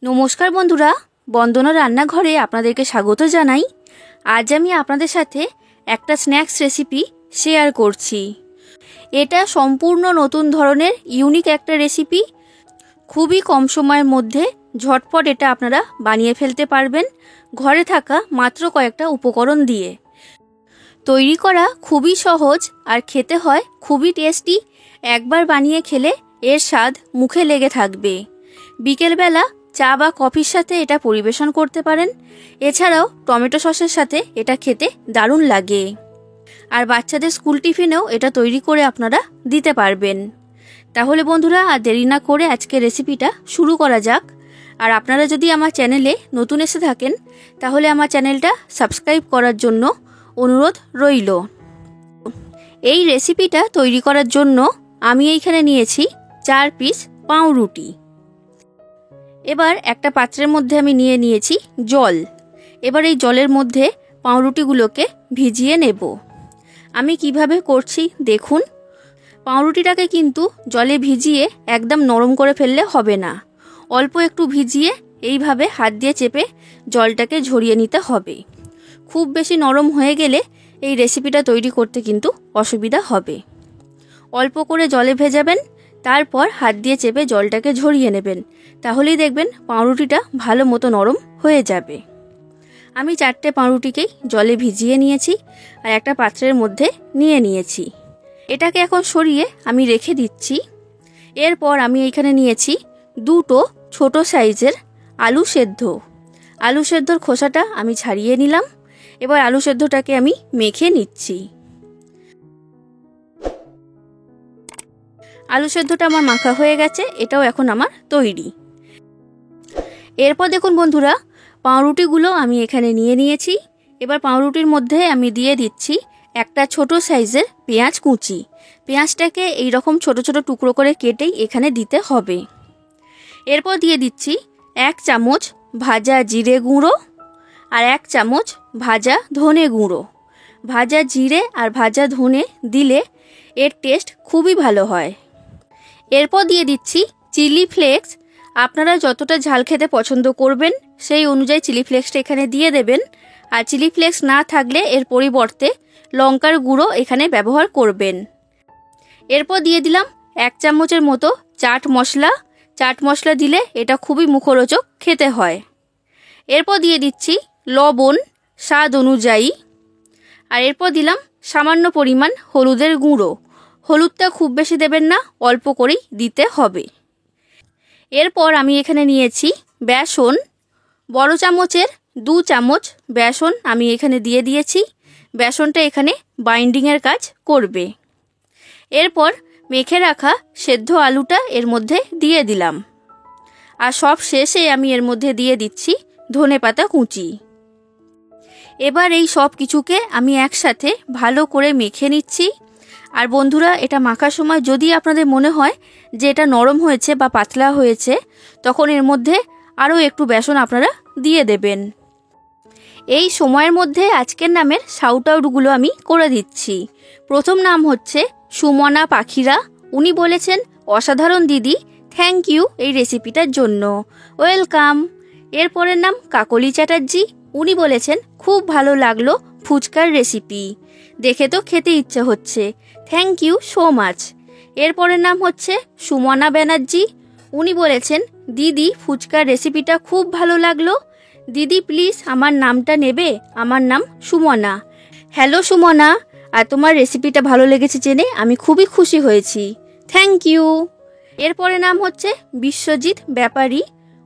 নমস্কার বন্ধুরা, বন্দনা রান্নাঘরে আপনাদেরকে স্বাগত জানাই। আজ আমি আপনাদের সাথে একটা স্ন্যাক্স রেসিপি শেয়ার করছি। এটা সম্পূর্ণ নতুন ধরনের ইউনিক একটা রেসিপি। খুবই কম সময়ের মধ্যে ঝটপট এটা আপনারা বানিয়ে ফেলতে পারবেন ঘরে থাকা মাত্র কয়েকটা উপকরণ দিয়ে। তৈরি করা খুবই সহজ আর খেতে হয় খুবই টেস্টি। একবার বানিয়ে খেলে এর স্বাদ মুখে লেগে থাকবে। বিকেলবেলা চা বা কফির সাথে এটা পরিবেশন করতে পারেন। এছাড়াও টমেটো সসের সাথে এটা খেতে দারুণ লাগে। আর বাচ্চাদের স্কুল টিফিনেও এটা তৈরি করে আপনারা দিতে পারবেন। তাহলে বন্ধুরা, আর দেরি না করে আজকে রেসিপিটা শুরু করা যাক। আর আপনারা যদি আমার চ্যানেলে নতুন এসে থাকেন তাহলে আমার চ্যানেলটা সাবস্ক্রাইব করার জন্য অনুরোধ রইল। এই রেসিপিটা তৈরি করার জন্য আমি এইখানে নিয়েছি 4 পিস পাউরুটি। এবার একটা পাত্রের মধ্যে আমি নিয়ে নিয়েছি জল। এবার এই জলের মধ্যে পাউরুটিগুলোকে ভিজিয়ে নেব। আমি কিভাবে করছি দেখুন। পাউরুটিটাকে কিন্তু জলে ভিজিয়ে একদম নরম করে ফেললে হবে না। অল্প একটু ভিজিয়ে এইভাবে হাত দিয়ে চেপে জলটাকে ঝরিয়ে নিতে হবে। খুব বেশি নরম হয়ে গেলে এই রেসিপিটা তৈরি করতে কিন্তু অসুবিধা হবে। অল্প করে জলে ভেজাবেন, তারপর হাত দিয়ে চেপে জলটাকে ঝরিয়ে নেবেন। তাহলেই দেখবেন পাউরুটিটা ভালো মতো নরম হয়ে যাবে। আমি 4টে পাউরুটিকেই জলে ভিজিয়ে নিয়েছি আর একটা পাত্রের মধ্যে নিয়ে নিয়েছি। এটাকে এখন সরিয়ে আমি রেখে দিচ্ছি। এরপর আমি এইখানে নিয়েছি 2টো ছোট সাইজের আলু সেদ্ধ। আলু সেদ্ধর খোসাটা আমি ছাড়িয়ে নিলাম। এবার আলু সেদ্ধটাকে আমি মেখে নিচ্ছি। আলু সেদ্ধটা আমার মাখা হয়ে গেছে, এটাও এখন আমার তৈরি। এরপর দেখুন বন্ধুরা, পাউরুটিগুলো আমি এখানে নিয়ে নিয়েছি। এবার পাউরুটির মধ্যে আমি দিয়ে দিচ্ছি একটা ছোট সাইজের পেঁয়াজ কুচি। পেঁয়াজটাকে এইরকম ছোট ছোট টুকরো করে কেটেই এখানে দিতে হবে। এরপর দিয়ে দিচ্ছি 1 চামচ ভাজা জিরে গুঁড়ো আর 1 চামচ ভাজা ধনে গুঁড়ো। ভাজা জিরে আর ভাজা ধনে দিলে এর টেস্ট খুবই ভালো হয়। এরপর দিয়ে দিচ্ছি চিলি ফ্লেক্স। আপনারা যতটা ঝাল খেতে পছন্দ করবেন সেই অনুযায়ী চিলি ফ্লেক্সটা এখানে দিয়ে দেবেন। আর চিলি ফ্লেক্স না থাকলে এর পরিবর্তে লঙ্কার গুঁড়ো এখানে ব্যবহার করবেন। এরপর দিয়ে দিলাম 1 চামচের মতো চাট মশলা। চাট মশলা দিলে এটা খুবই মুখরোচক খেতে হয়। এরপর দিয়ে দিচ্ছি লবণ স্বাদ অনুযায়ী। আর এরপর দিলাম সামান্য পরিমাণ হলুদের গুঁড়ো। হলুদটা খুব বেশি দেবেন না, অল্প করেই দিতে হবে। এরপর আমি এখানে নিয়েছি বেসন। বড় চামচের 2 চামচ বেসন আমি এখানে দিয়ে দিয়েছি। বেসনটা এখানে বাইন্ডিংয়ের কাজ করবে। এরপর মেখে রাখা সেদ্ধ আলুটা এর মধ্যে দিয়ে দিলাম। আর সব শেষে আমি এর মধ্যে দিয়ে দিচ্ছি ধনেপাতা কুচি। এবার এই সব কিছুকে আমি একসাথে ভালো করে মেখে নিচ্ছি। আর বন্ধুরা, এটা মাখার সময় যদি আপনাদের মনে হয় যে এটা নরম হয়েছে বা পাতলা হয়েছে, তখন এর মধ্যে আরও একটু বেসন আপনারা দিয়ে দেবেন। এই সময়ের মধ্যে আজকের নামের শাউট আউটগুলো আমি করে দিচ্ছি। প্রথম নাম হচ্ছে সুমনা পাখিরা। উনি বলেছেন, অসাধারণ দিদি, থ্যাংক ইউ এই রেসিপিটার জন্য, ওয়েলকাম। এরপরের নাম কাকলি চ্যাটার্জি। উনি বলেছেন, খুব ভালো লাগলো ফুচকার রেসিপি, দেখে তো খেতে ইচ্ছে হচ্ছে, থ্যাংক ইউ সো মাচ। এরপরের নাম হচ্ছে সুমনা ব্যানার্জি। উনি বলেছেন, দিদি ফুচকার রেসিপিটা খুব ভালো লাগলো, দিদি প্লিজ আমার নামটা নেবে, আমার নাম সুমনা। হ্যালো সুমনা, আর তোমার রেসিপিটা ভালো লেগেছে জেনে আমি খুবই খুশি হয়েছি, থ্যাংক ইউ। এরপরের নাম হচ্ছে বিশ্বজিৎ ব্যাপারী।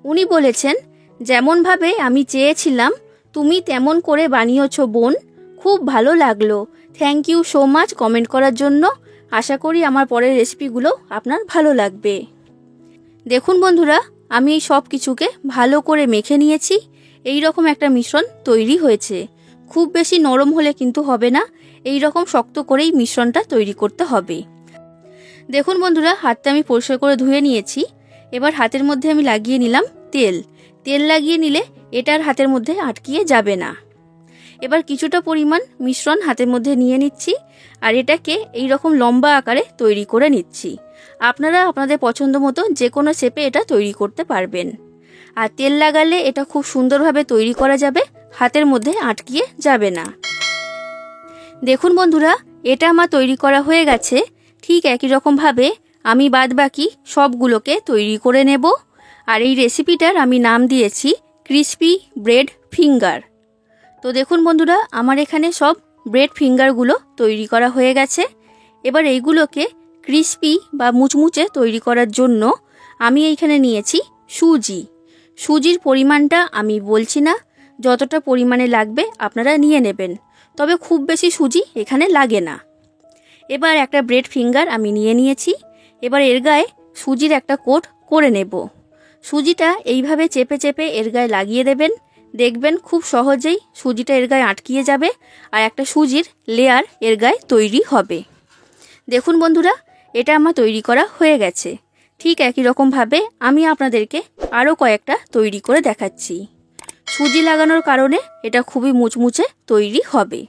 উনি বলেছেন, যেমনভাবে আমি চেয়েছিলাম তুমি তেমন করে বানিয়েছো বোন, খুব ভালো লাগলো, thank you so much comment করার জন্য। আশা করি আমার পরের রেসিপিগুলো আপনার ভালো লাগবে। দেখুন বন্ধুরা, আমি এই সব কিছুকে ভালো করে মেখে নিয়েছি। এই রকম একটা মিশ্রণ তৈরি হয়েছে। খুব বেশি নরম হলে কিন্তু হবে না, এই রকম শক্ত করেই মিশ্রণটা তৈরি করতে হবে। দেখুন বন্ধুরা, হাতটা আমি পরিষ্কার করে ধুয়ে নিয়েছি। এবার হাতের মধ্যে আমি লাগিয়ে নিলাম তেল। তেল লাগিয়ে নিলে এটার হাতের মধ্যে আটকিয়ে যাবে না। এবার কিছুটা পরিমাণ মিশ্রণ হাতের মধ্যে নিয়ে নিচ্ছি আর এটাকে এই রকম লম্বা আকারে তৈরি করে নিচ্ছি। আপনারা আপনাদের পছন্দ মতো যে কোনো শেপে এটা তৈরি করতে পারবেন। আর তেল লাগালে এটা খুব সুন্দরভাবে তৈরি করা যাবে, হাতের মধ্যে আটকিয়ে যাবে না। দেখুন বন্ধুরা, এটা আমার তৈরি করা হয়ে গেছে। ঠিক একই রকমভাবে আমি বাদবাকি সবগুলোকে তৈরি করে নেব। আর এই রেসিপিটার আমি নাম দিয়েছি ক্রিসপি ব্রেড ফিঙ্গার। তো দেখুন বন্ধুরা, আমার এখানে সব ব্রেড ফিঙ্গারগুলো তৈরি করা হয়ে গেছে। এবার এইগুলোকে ক্রিসপি বা মুচমুচে তৈরি করার জন্য আমি এইখানে নিয়েছি সুজি। সুজির পরিমাণটা আমি বলছি না, যতটা পরিমাণে লাগবে আপনারা নিয়ে নেবেন, তবে খুব বেশি সুজি এখানে লাগে না। এবার একটা ব্রেড ফিঙ্গার আমি নিয়ে নিয়েছি। এবার এর গায়ে সুজির একটা কোট করে নেব। সুজিটা এইভাবে চেপে চেপে এর গায়ে লাগিয়ে দেবেন। দেখবেন খুব সহজেই সুজিটা এর গায়ে আটকিয়ে যাবে আর একটা সুজির লেয়ার এর গায়ে তৈরি হবে। দেখুন বন্ধুরা, এটা আমার তৈরি করা হয়ে গেছে। ঠিক একই রকমভাবে আমি আপনাদেরকে আরও কয়েকটা তৈরি করে দেখাচ্ছি। সুজি লাগানোর কারণে এটা খুবই মুচমুচে তৈরি হবে।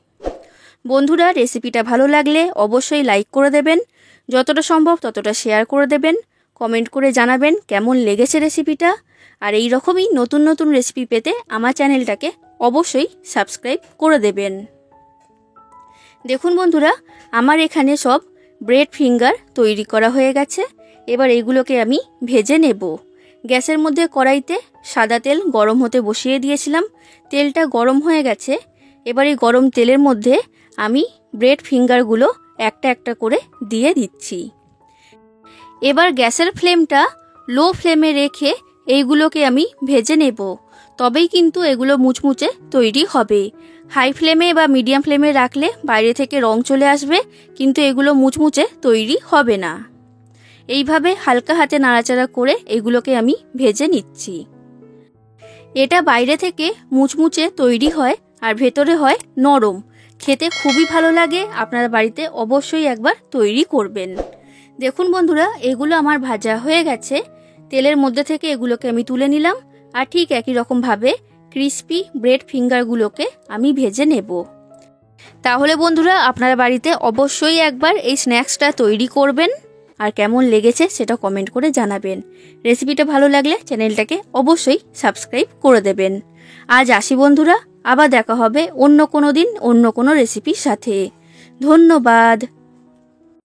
বন্ধুরা, রেসিপিটা ভালো লাগলে অবশ্যই লাইক করে দেবেন, যতটা সম্ভব ততটা শেয়ার করে দেবেন, কমেন্ট করে জানাবেন কেমন লেগেছে রেসিপিটা। আর এই রকমই নতুন নতুন রেসিপি পেতে আমার চ্যানেলটাকে অবশ্যই সাবস্ক্রাইব করে দেবেন। দেখুন বন্ধুরা, আমার এখানে সব ব্রেড ফিঙ্গার তৈরি করা হয়ে গেছে। এবার এইগুলোকে আমি ভেজে নেব। গ্যাসের মধ্যে কড়াইতে সাদা তেল গরম হতে বসিয়ে দিয়েছিলাম। তেলটা গরম হয়ে গেছে। এবার এই গরম তেলের মধ্যে আমি ব্রেড ফিঙ্গারগুলো একটা একটা করে দিয়ে দিচ্ছি। এবার গ্যাসের ফ্লেমটা লো ফ্লেমে রেখে এইগুলোকে আমি ভেজে নেব, তবেই কিন্তু এগুলো মুচমুচে তৈরি হবে। হাই ফ্লেমে বা মিডিয়াম ফ্লেমে রাখলে বাইরে থেকে রং চলে আসবে, কিন্তু এগুলো মুচমুচে তৈরি হবে না। এইভাবে হালকা হাতে নাড়াচাড়া করে এগুলোকে আমি ভেজে নিচ্ছি। এটা বাইরে থেকে মুচমুচে তৈরি হয় আর ভেতরে হয় নরম, খেতে খুবই ভালো লাগে। আপনারা বাড়িতে অবশ্যই একবার তৈরি করবেন। দেখুন বন্ধুরা, এগুলো আমার ভাজা হয়ে গেছে। তেলের মধ্যে থেকে এগুলোকে আমি তুলে নিলাম। আর ঠিক একই রকমভাবে ক্রিসপি ব্রেড ফিঙ্গারগুলোকে আমি ভেজে নেব। তাহলে বন্ধুরা, আপনারা বাড়িতে অবশ্যই একবার এই স্ন্যাক্সটা তৈরি করবেন আর কেমন লেগেছে সেটা কমেন্ট করে জানাবেন। রেসিপিটা ভালো লাগলে চ্যানেলটাকে অবশ্যই সাবস্ক্রাইব করে দেবেন। আজ আসি বন্ধুরা, আবার দেখা হবে অন্য কোনো দিন অন্য কোনো রেসিপির সাথে। ধন্যবাদ।